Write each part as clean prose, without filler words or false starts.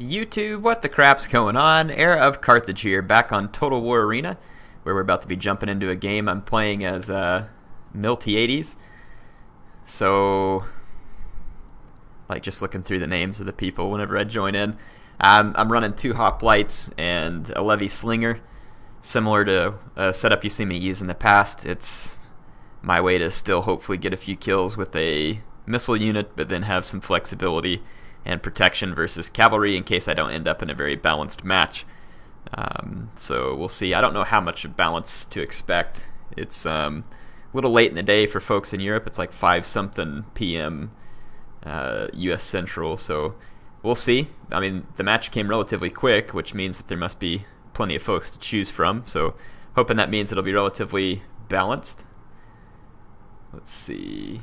YouTube, what the crap's going on? Heir of Carthage here, back on Total War Arena, where we're about to be jumping into a game. I'm playing as Milty80s. So, like, just looking through the names of the people whenever I join in. I'm running 2 hoplites and a levy slinger, similar to a setup you've seen me use in the past. It's my way to still hopefully get a few kills with a missile unit, but then have some flexibility and protection versus cavalry in case I don't end up in a very balanced match. So we'll see. I don't know how much balance to expect. It's a little late in the day for folks in Europe. It's like 5-something p.m. U.S. Central, so we'll see. I mean, the match came relatively quick, which means that there must be plenty of folks to choose from, so hoping that means it'll be relatively balanced. Let's see.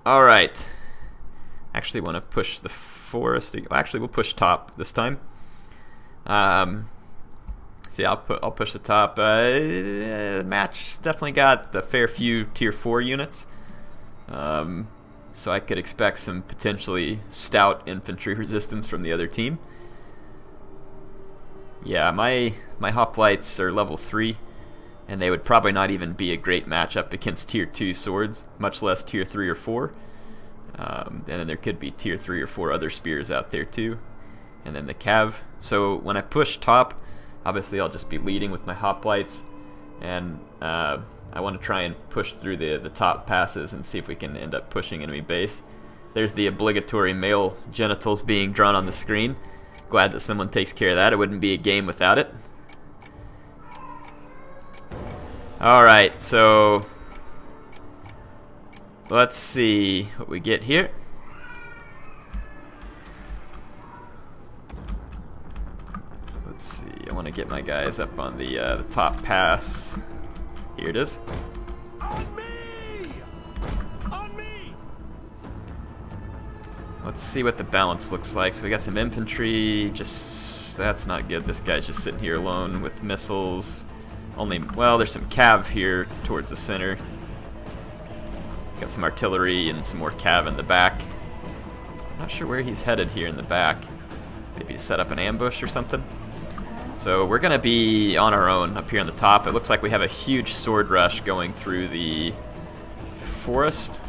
Alright. Actually want to push the forest. Actually, we'll push top this time. So yeah, I'll push the top. Match definitely got a fair few tier 4 units. So I could expect some potentially stout infantry resistance from the other team. Yeah, my hoplites are level 3. And they would probably not even be a great matchup against tier 2 swords, much less tier 3 or 4. And then there could be tier 3 or 4 other spears out there too. And then the cav. So when I push top, obviously I'll just be leading with my hoplites. And I want to try and push through the top passes and see if we can end up pushing enemy base. There's the obligatory male genitals being drawn on the screen. Glad that someone takes care of that. It wouldn't be a game without it. Alright, so let's see what we get here. Let's see, I want to get my guys up on the top pass. Here it is. On me! On me! Let's see what the balance looks like. So we got some infantry, just, that's not good. This guy's just sitting here alone with missiles. Well, there's some cav here towards the center. Got some artillery and some more cav in the back. I'm not sure where he's headed here in the back. Maybe set up an ambush or something. So we're gonna be on our own up here on the top. It looks like we have a huge sword rush going through the forest.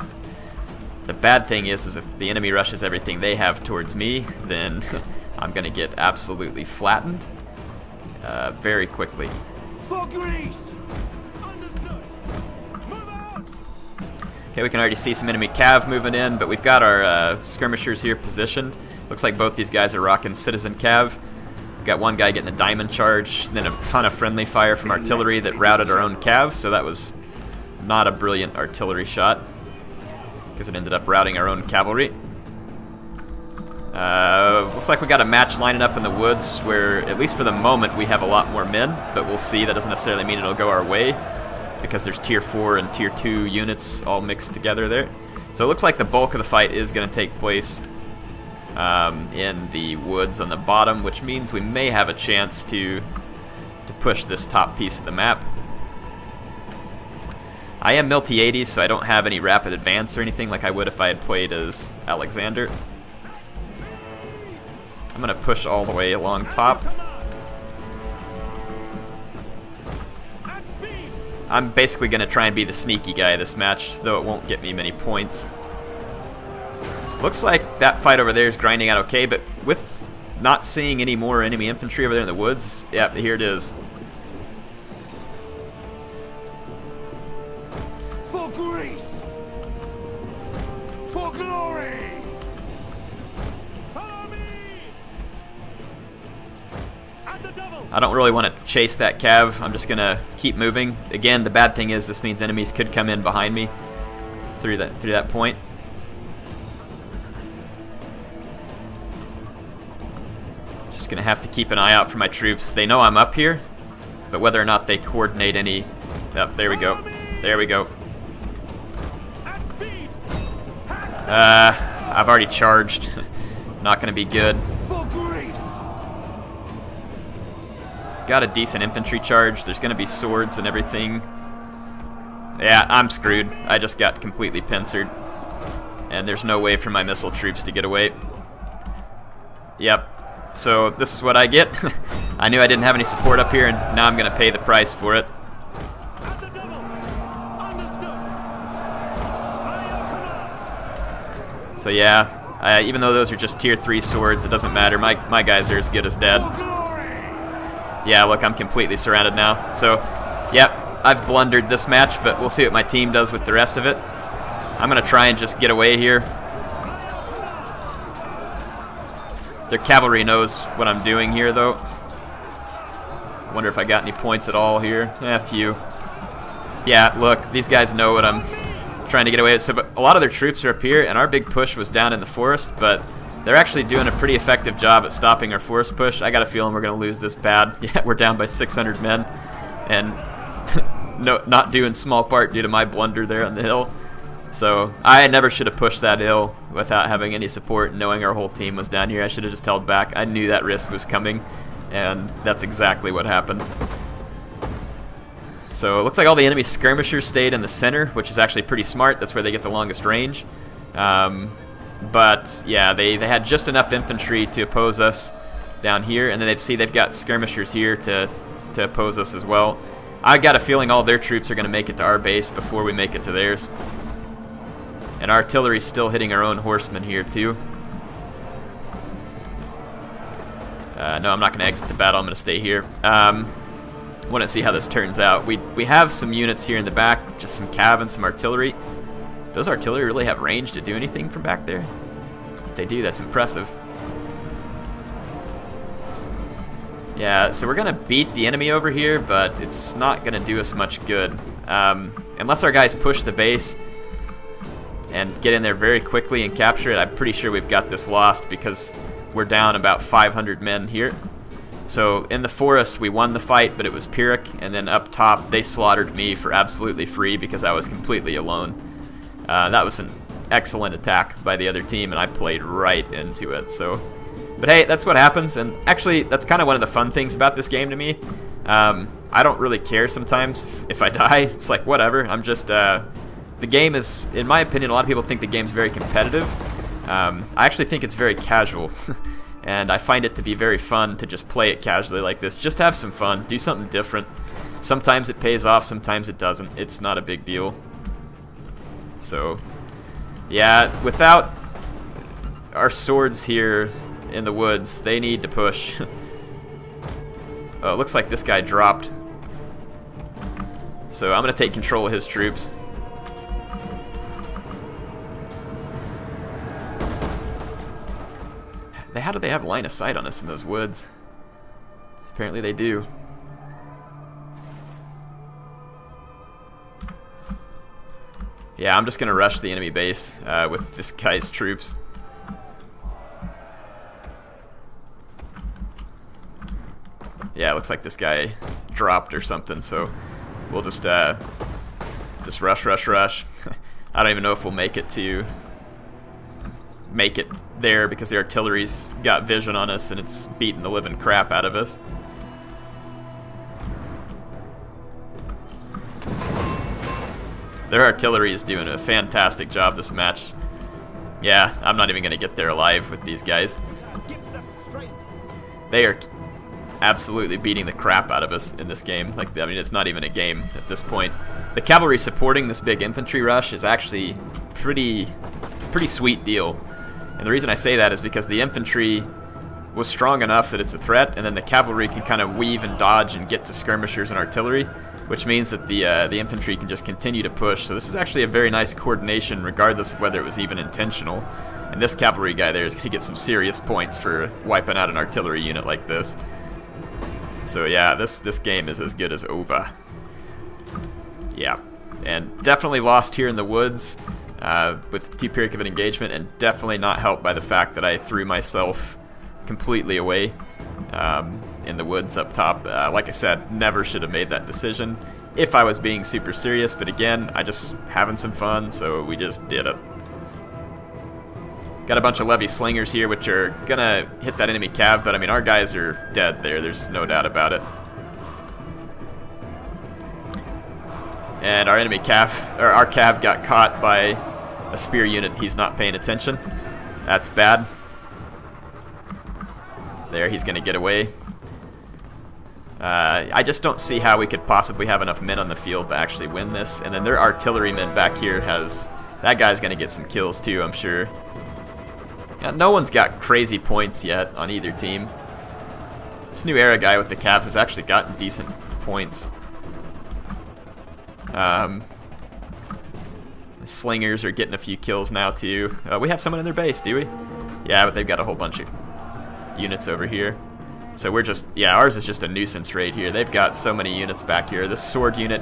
The bad thing is if the enemy rushes everything they have towards me, then I'm gonna get absolutely flattened very quickly. For Greece! Understood! Move out! Okay, we can already see some enemy cav moving in, but we've got our skirmishers here positioned. Looks like both these guys are rocking citizen cav. We've got one guy getting a diamond charge, then a ton of friendly fire from artillery that routed our own cav, so that was not a brilliant artillery shot, because it ended up routing our own cavalry. Looks like we got a match lining up in the woods where, at least for the moment, we have a lot more men, but we'll see. That doesn't necessarily mean it'll go our way, because there's tier 4 and tier 2 units all mixed together there. So it looks like the bulk of the fight is going to take place in the woods on the bottom, which means we may have a chance to push this top piece of the map. I am Milty80, so I don't have any rapid advance or anything like I would if I had played as Alexander. I'm going to push all the way along top. I'm basically going to try and be the sneaky guy this match, though it won't get me many points. Looks like that fight over there is grinding out okay, but with not seeing any more enemy infantry over there in the woods, yeah, here it is. For Greece! For glory! I don't really want to chase that cav. I'm just going to keep moving. Again, the bad thing is this means enemies could come in behind me through that point. Just going to have to keep an eye out for my troops. They know I'm up here, but whether or not they coordinate any... Oh, there we go. There we go. I've already charged. Not going to be good. Got a decent infantry charge. There's going to be swords and everything. Yeah, I'm screwed. I just got completely pincered. and there's no way for my missile troops to get away. Yep. So this is what I get. I knew I didn't have any support up here, and now I'm going to pay the price for it. At the double. Understood. Heir So yeah, even though those are just tier 3 swords, it doesn't matter. My guys are as good as dead. for glory. Yeah, look, I'm completely surrounded now. So, yep, I've blundered this match, but we'll see what my team does with the rest of it. I'm going to try and just get away here. Their cavalry knows what I'm doing here, though. Wonder if I got any points at all here. A few. Yeah, look, these guys know what I'm trying to get away with. So, but a lot of their troops are up here, and our big push was down in the forest, but they're actually doing a pretty effective job at stopping our forest push. I got a feeling we're going to lose this bad. Yeah, we're down by 600 men, and no, not due in small part due to my blunder there on the hill. So I never should have pushed that hill without having any support, knowing our whole team was down here. I should have just held back. I knew that risk was coming, and that's exactly what happened. So it looks like all the enemy skirmishers stayed in the center, which is actually pretty smart. That's where they get the longest range. But yeah, they had just enough infantry to oppose us down here, and then they've got skirmishers here to oppose us as well. I got a feeling all their troops are going to make it to our base before we make it to theirs. And our artillery's still hitting our own horsemen here too. No, I'm not going to exit the battle. I'm going to stay here. Want to see how this turns out. We have some units here in the back, just some cav and some artillery. Does artillery really have range to do anything from back there? If they do, that's impressive. Yeah, so we're going to beat the enemy over here, but it's not going to do us much good. Unless our guys push the base and get in there very quickly and capture it, I'm pretty sure we've got this lost because we're down about 500 men here. So in the forest we won the fight, but it was Pyrrhic, and then up top they slaughtered me for absolutely free because I was completely alone. That was an excellent attack by the other team, and I played right into it. So, but hey, that's what happens, and actually that's kind of one of the fun things about this game to me. I don't really care sometimes if I die. It's like, whatever. I'm just the game is, in my opinion, a lot of people think the game's very competitive. I actually think it's very casual. And I find it to be very fun to just play it casually like this. Just have some fun, do something different. Sometimes it pays off, sometimes it doesn't. It's not a big deal. So, yeah, without our swords here in the woods, they need to push. Oh, it looks like this guy dropped. So I'm going to take control of his troops. How do they have line of sight on us in those woods? Apparently they do. Yeah, I'm just going to rush the enemy base with this guy's troops. Yeah, it looks like this guy dropped or something, so we'll just rush. I don't even know if we'll make it there because the artillery's got vision on us and it's beating the living crap out of us. Their artillery is doing a fantastic job this match. Yeah, I'm not even going to get there alive with these guys. They are absolutely beating the crap out of us in this game. Like, I mean, it's not even a game at this point. The cavalry supporting this big infantry rush is actually pretty sweet deal. And the reason I say that is because the infantry was strong enough that it's a threat, and then the cavalry can kind of weave and dodge and get to skirmishers and artillery, which means that the infantry can just continue to push. So this is actually a very nice coordination, regardless of whether it was even intentional. And this cavalry guy there is going to get some serious points for wiping out an artillery unit like this. So yeah, this game is as good as over. Yeah, and definitely lost here in the woods. With too Pyrrhic of an engagement, and definitely not helped by the fact that I threw myself completely away in the woods up top. Like I said, never should have made that decision if I was being super serious, but again, I just having some fun, so we just did it. Got a bunch of levy slingers here, which are gonna hit that enemy cav, but I mean, our guys are dead there, there's no doubt about it. And our enemy cav, or our cav got caught by a spear unit, he's not paying attention. That's bad. There, he's going to get away. I just don't see how we could possibly have enough men on the field to actually win this. And then their artilleryman back here has... That guy's going to get some kills too, I'm sure. Yeah, no one's got crazy points yet on either team. This new era guy with the cap has actually gotten decent points. The slingers are getting a few kills now too. We have someone in their base, do we? Yeah, but they've got a whole bunch of units over here. So we're just, yeah, ours is just a nuisance raid here. They've got so many units back here. This sword unit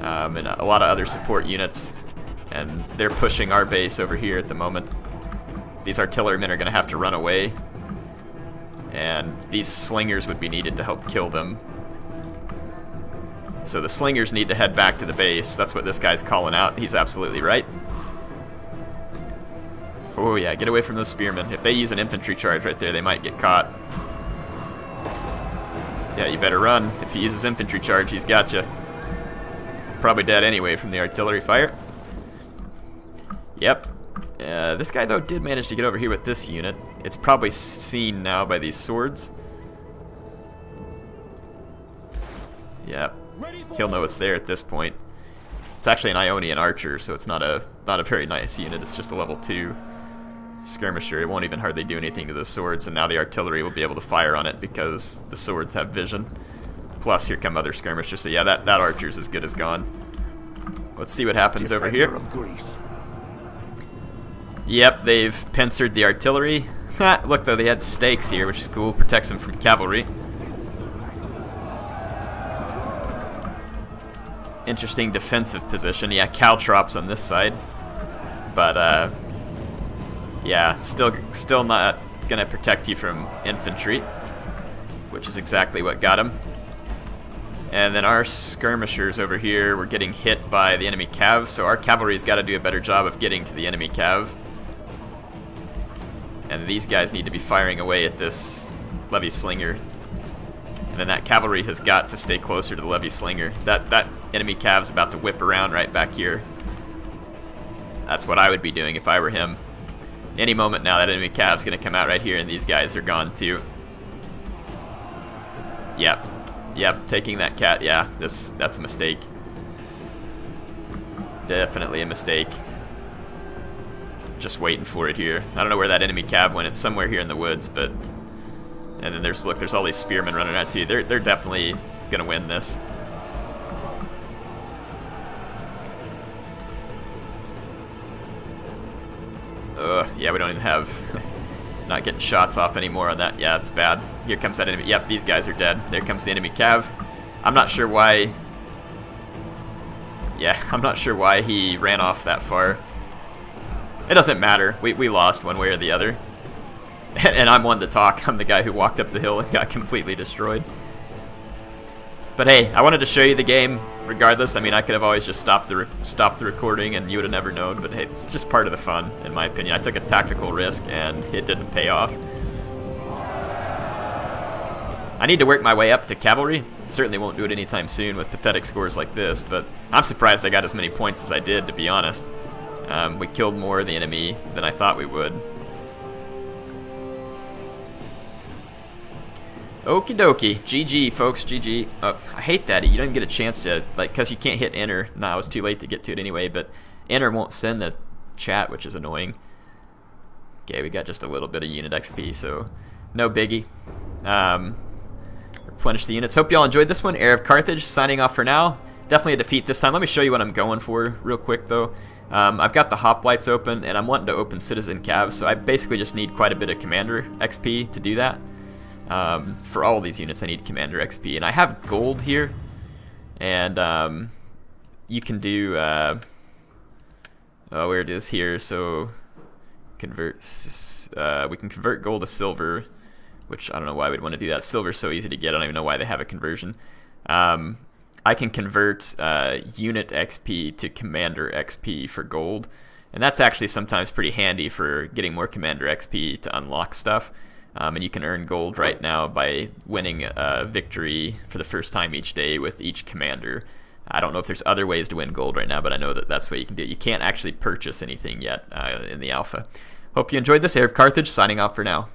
and a lot of other support units. And they're pushing our base over here at the moment. These artillerymen are going to have to run away. And these slingers would be needed to help kill them. So the slingers need to head back to the base. That's what this guy's calling out. He's absolutely right. Oh yeah, get away from those spearmen. If they use an infantry charge right there, they might get caught. Yeah, you better run. If he uses infantry charge, he's got you. Probably dead anyway from the artillery fire. Yep. This guy, though, did manage to get over here with this unit. It's probably seen now by these swords. Yep. He'll know it's there at this point. It's actually an Ionian archer, so it's not a very nice unit. It's just a level 2 skirmisher. It won't even hardly do anything to the swords, and now the artillery will be able to fire on it because the swords have vision. Plus, here come other skirmishers. So yeah, that archer's as good as gone. Let's see what happens over here. Yep, they've pincered the artillery. Look, though, they had stakes here, which is cool. Protects them from cavalry. Interesting defensive position. Yeah, caltrops on this side. But, yeah, still not going to protect you from infantry, which is exactly what got him. And then our skirmishers over here were getting hit by the enemy cav, so our cavalry's got to do a better job of getting to the enemy cav. And these guys need to be firing away at this levy slinger. And then that cavalry has got to stay closer to the levy slinger. That enemy cav's about to whip around right back here. That's what I would be doing if I were him. Any moment now, that enemy cav's going to come out right here, and these guys are gone too. Yep. Yep, taking that cat, yeah, that's a mistake. Definitely a mistake. Just waiting for it here. I don't know where that enemy cav went. It's somewhere here in the woods, but... And then there's all these spearmen running out too. They're definitely gonna win this. Yeah, we don't even have... not getting shots off anymore on that. Yeah, it's bad. Here comes that enemy. Yep, these guys are dead. There comes the enemy cav. I'm not sure why... Yeah, I'm not sure why he ran off that far. It doesn't matter. We lost one way or the other. And I'm one to talk. I'm the guy who walked up the hill and got completely destroyed. But hey, I wanted to show you the game regardless. I mean, I could have always just stopped the recording and you would have never known, but hey, it's just part of the fun, in my opinion. I took a tactical risk and it didn't pay off. I need to work my way up to cavalry. Certainly won't do it anytime soon with pathetic scores like this, but I'm surprised I got as many points as I did, to be honest. We killed more of the enemy than I thought we would. Okie dokie. GG, folks. GG. Oh, I hate that. You don't get a chance to, like, because you can't hit enter. Nah, it was too late to get to it anyway, but enter won't send the chat, which is annoying. Okay, we got just a little bit of unit XP, so no biggie. Replenish the units. Hope y'all enjoyed this one. Heir of Carthage signing off for now. Definitely a defeat this time. Let me show you what I'm going for real quick, though. I've got the hoplites open, and I'm wanting to open citizen cav, so I basically just need quite a bit of commander XP to do that. For all these units I need commander XP, and I have gold here, and you can do where it is here, so convert we can convert gold to silver, which I don't know why we'd want to do that. Silver's so easy to get, I don't even know why they have a conversion. I can convert unit XP to commander XP for gold, and that's actually sometimes pretty handy for getting more commander XP to unlock stuff. And you can earn gold right now by winning a victory for the first time each day with each commander. I don't know if there's other ways to win gold right now, but I know that that's the way you can do it. You can't actually purchase anything yet in the alpha. Hope you enjoyed this. Heir of Carthage signing off for now.